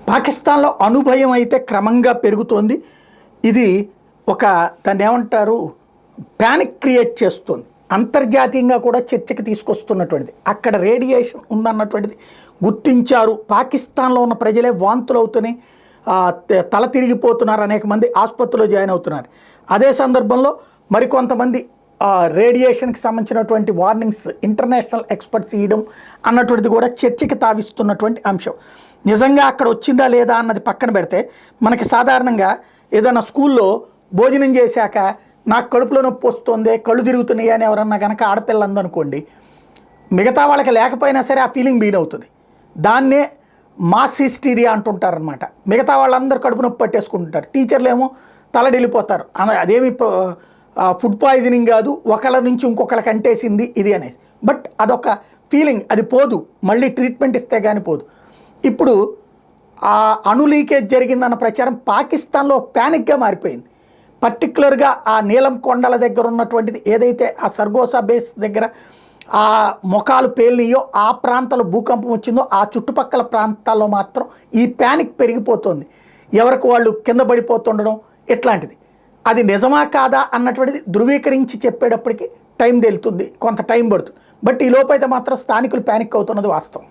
పాకిస్తాన్లో అణుభయం అయితే క్రమంగా పెరుగుతోంది. ఇది ఒక దాన్ని ఏమంటారు ప్యానిక్ క్రియేట్ చేస్తుంది. అంతర్జాతీయంగా కూడా చర్చకి తీసుకొస్తున్నటువంటిది. అక్కడ రేడియేషన్ ఉందన్నటువంటిది గుర్తించారు. పాకిస్తాన్లో ఉన్న ప్రజలే వాంతులు అవుతున్నాయి, తల తిరిగిపోతున్నారు, అనేక మంది ఆసుపత్రిలో జాయిన్ అవుతున్నారు. అదే సందర్భంలో మరికొంతమంది రేడియేషన్కి సంబంధించినటువంటి వార్నింగ్స్ ఇంటర్నేషనల్ ఎక్స్పర్ట్స్ ఇవ్వడం అన్నటువంటిది కూడా చర్చకి తావిస్తున్నటువంటి అంశం. నిజంగా అక్కడ వచ్చిందా లేదా అన్నది పక్కన పెడితే, మనకి సాధారణంగా ఏదైనా స్కూల్లో భోజనం చేశాక నాకు కడుపులో నొప్పి వస్తుంది, కళ్ళు తిరుగుతున్నాయి అని ఎవరన్నా కనుక ఆడపిల్ల అందనుకోండి, మిగతా వాళ్ళకి లేకపోయినా సరే ఆ ఫీలింగ్ బీన్ అవుతుంది. దాన్నే మాస్ హిస్టీరియా అంటుంటారనమాట. మిగతా వాళ్ళందరూ కడుపు నొప్పి పట్టేసుకుంటుంటారు, టీచర్లు ఏమో తలడిల్లిపోతారు. అదేమి ఫుడ్ పాయిజనింగ్ కాదు, ఒకళ్ళ నుంచి ఇంకొకళ్ళకి అంటేసింది ఇది అనేసి. బట్ అదొక ఫీలింగ్, అది పోదు, మళ్ళీ ట్రీట్మెంట్ ఇస్తే కానీ పోదు. ఇప్పుడు ఆ అణు లీకేజ్ జరిగిందన్న ప్రచారం పాకిస్తాన్లో ప్యానిక్గా మారిపోయింది. పర్టికులర్గా ఆ నీలం కొండల దగ్గర ఉన్నటువంటిది ఏదైతే ఆ సర్గోసా బేస్ దగ్గర ఆ మొఖాలు పేలినాయో ఆ ప్రాంతాల్లో భూకంపం వచ్చిందో ఆ చుట్టుపక్కల ప్రాంతాల్లో మాత్రం ఈ ప్యానిక్ పెరిగిపోతుంది. ఎవరికి వాళ్ళు కింద పడిపోతుండడం ఇట్లాంటిది. అది నిజమా కాదా అన్నటువంటిది ధృవీకరించి చెప్పేటప్పటికి టైం తెలుస్తుంది, కొంత టైం పడుతుంది. బట్ ఈ లోపైతే మాత్రం స్థానికులు ప్యానిక్ అవుతున్నది వాస్తవం.